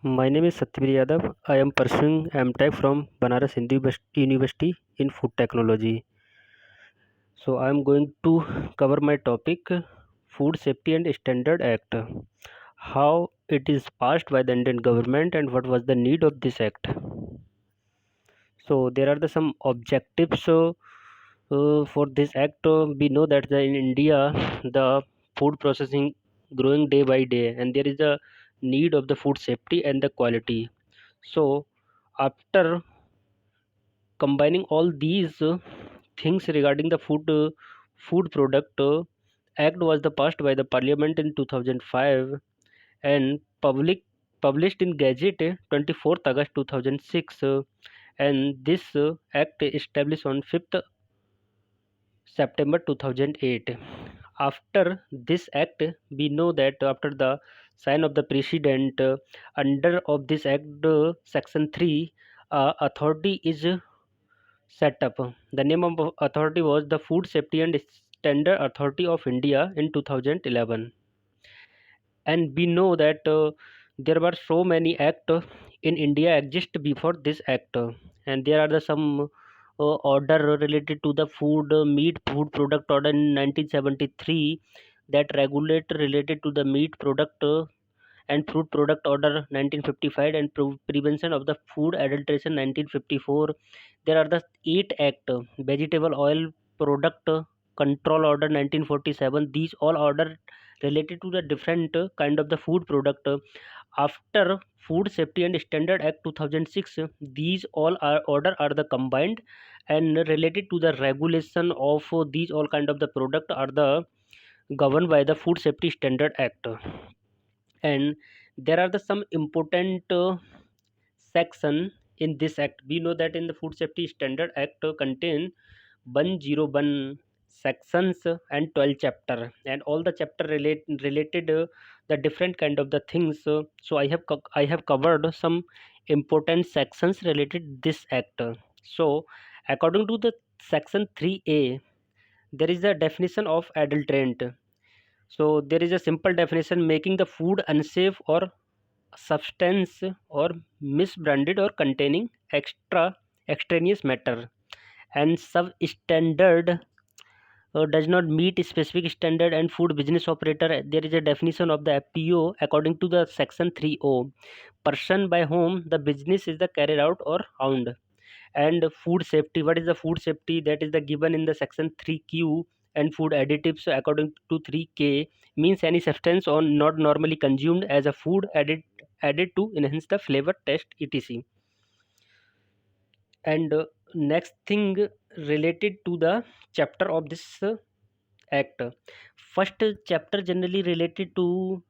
My name is Satyavir Yadav. I am pursuing MTech from Banaras Hindu University in Food Technology. So I am going to cover my topic Food Safety and Standard Act. How it is passed by the Indian government and what was the need of this act. So there are some objectives for this act. We know that in India the food processing growing day by day, and there is a need of the food safety and the quality. So after combining all these things regarding the food product act was the passed by the parliament in 2005 and published in gazette 24th August 2006, and this act established on 5th September 2008. After this act, we know that after the sign of the president, under of this act, section 3, authority is set up. The name of authority was the Food Safety and Standard Authority of India in 2011. And we know that there were so many act in India exist before this act, and there are some order related to the meat food product order in 1973 that regulate related to the meat product and fruit product order 1955 and prevention of the food adulteration 1954. There are the 8 act vegetable oil product control order 1947. These all order related to the different kind of the food product. After Food Safety and Standard Act 2006, these all are order are the combined and related to the regulation of these all kind of the product are the governed by the Food Safety Standard Act. And there are some important section in this act. We know that in the Food Safety Standard Act contain 101 sections and 12 chapter, and all the chapter related the different kind of the things. So I have covered some important sections related this act. So according to the section 3A, there is a definition of adulterant. So there is a simple definition: making the food unsafe or substance or misbranded or containing extraneous matter, and substandard does not meet specific standard. And food business operator, there is a definition of the FPO according to the section 3O: person by whom the business is the carried out or owned. And food safety, what is the food safety? That is the given in the section 3Q. And food additives according to 3K means any substance or not normally consumed as a food added to enhance the flavor, taste, etc. And next thing related to the chapter of this act. First chapter generally related to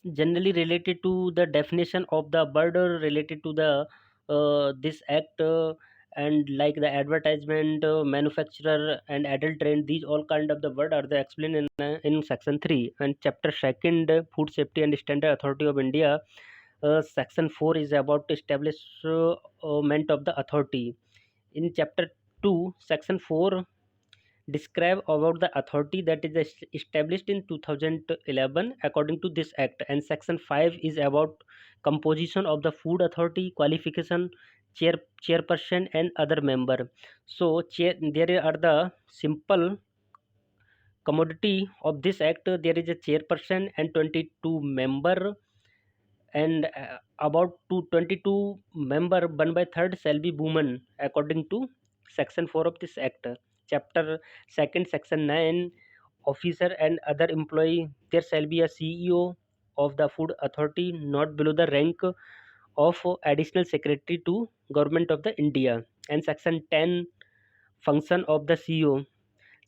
the definition of the bird, related to the this act, and like the advertisement, manufacturer and adult trend, these all kind of the word are the explained in section 3. And chapter second, food safety and standard authority of India, section 4 is about establishment of the authority. In chapter 2, section 4 describe about the authority that is established in 2011 according to this act. And section 5 is about composition of the food authority, qualification, chairperson and other member. So there are the simple commodity of this act. There is a chairperson and 22 member, and about 22 member 1 by third shall be women according to section 4 of this act. Chapter second, section 9, officer and other employee, there shall be a CEO of the food authority not below the rank of additional secretary to government of the India. And section 10, function of the CEO.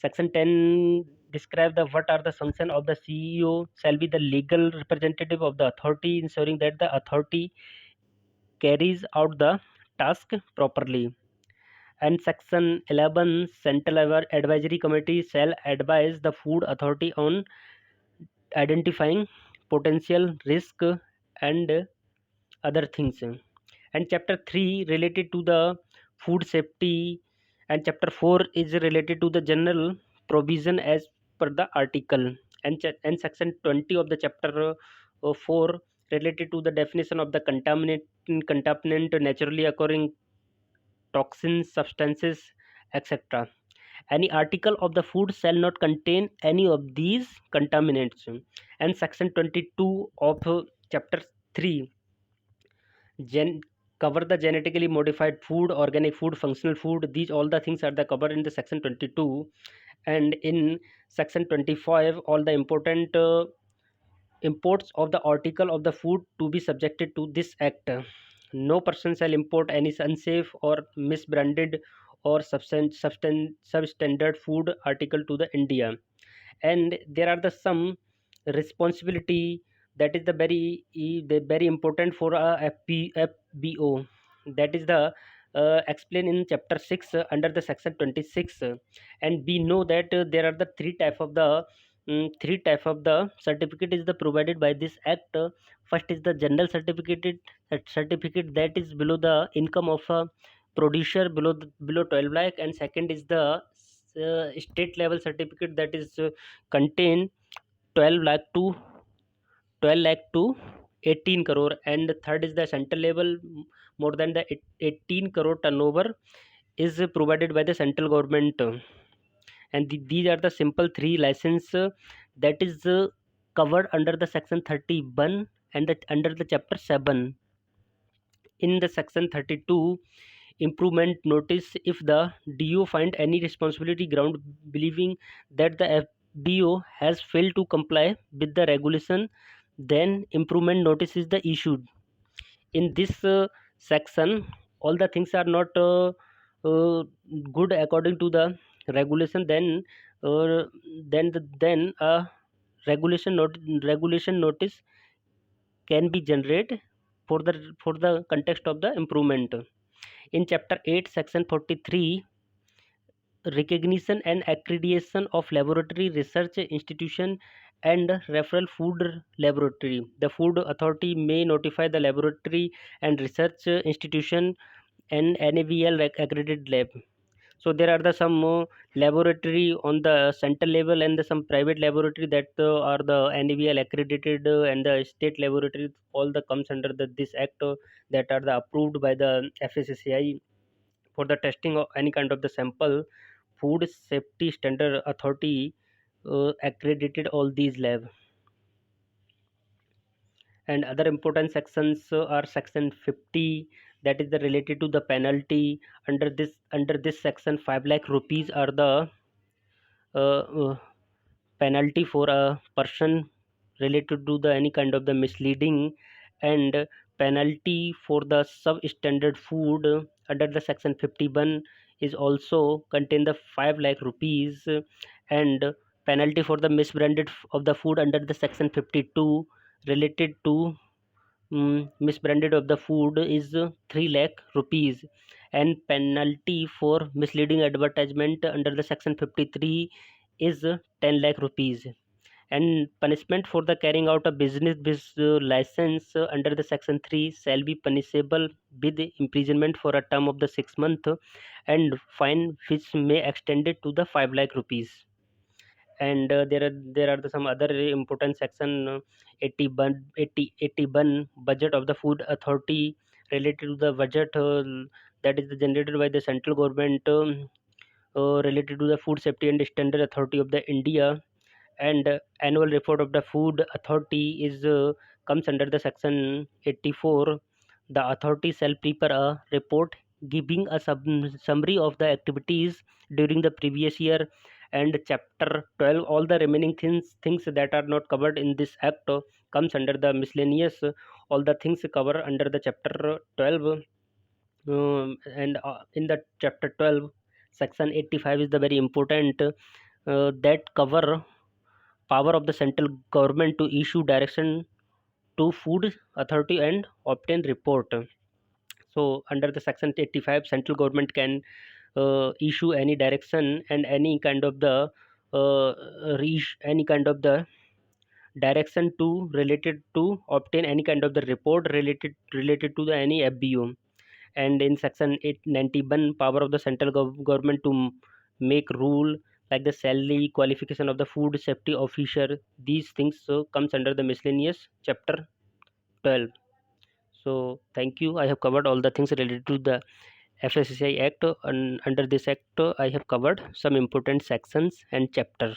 Section 10 describe the what are the function of the CEO: shall be the legal representative of the authority, ensuring that the authority carries out the task properly. And section 11, central advisory committee shall advise the food authority on identifying potential risk and other things. And chapter 3 related to the food safety, and chapter 4 is related to the general provision as per the article. And section 20 of the chapter 4 related to the definition of the contaminant, naturally occurring toxins, substances, etc. Any article of the food shall not contain any of these contaminants. And section 22 of chapter 3 gen cover the genetically modified food, organic food, functional food. These all the things are the covered in the section 22. And in section 25, all the important imports of the article of the food to be subjected to this act. No person shall import any unsafe or misbranded or substandard food article to the India. And there are the some responsibility that is the very important for a FBO. That is the explained in chapter 6 under the section 26. And we know that there are the three type of the certificate is the provided by this act. First is the general certificate that is below the income of a producer below 12 lakh. And second is the state level certificate that is contain 12 lakh to 12 lakh to 18 crore. And third is the central level, more than the 18 crore turnover is provided by the central government. And these are the simple three license that is covered under the section 31 and under the chapter 7. In the section 32 improvement notice, if the DO find any responsibility ground believing that the FBO has failed to comply with the regulation, then improvement notice is the issued. In this section, all the things are not uh, good according to the regulation, then a regulation notice can be generated for the context of the improvement. In chapter 8 section 43, recognition and accreditation of laboratory research institution and referral food laboratory. The food authority may notify the laboratory and research institution and NAVL accredited lab. So there are the some laboratory on the central level and the some private laboratory that are the NAVL accredited, and the state laboratory all the comes under this act, that are the approved by the FSSAI for the testing of any kind of the sample. Food Safety Standard Authority accredited all these lab. And other important sections are section 50, that is the related to the penalty. Under this section, 5 lakh rupees are the uh, uh, penalty for a person related to the any kind of the misleading. And penalty for the substandard food under the section 51 is also contain the 5 lakh rupees. And penalty for the misbranded of the food under the section 52 related to misbranded of the food is 3 lakh rupees. And penalty for misleading advertisement under the section 53 is 10 lakh rupees. And punishment for the carrying out a license under the section 3 shall be punishable with imprisonment for a term of the 6 months, and fine which may extend it to the 5 lakh rupees. And there are some other important section, 81 budget of the food authority related to the budget that is generated by the central government, related to the food safety and standard authority of the India. And annual report of the food authority is comes under the section 84. The authority shall prepare a report giving a summary of the activities during the previous year. And chapter 12, all the remaining things that are not covered in this act comes under the miscellaneous. All the things cover under the chapter 12. And in the chapter 12, section 85 is the very important, that cover power of the central government to issue direction to food authority and obtain report. So under the section 85, central government can issue any direction and any kind of the any kind of the direction to related to obtain any kind of the report related to the any FBO. And in section 891, power of the central government to make rule like the salary qualification of the food safety officer. These things comes under the miscellaneous chapter 12. So thank you. I have covered all the things related to the FSSAI Act, and under this act I have covered some important sections and chapter.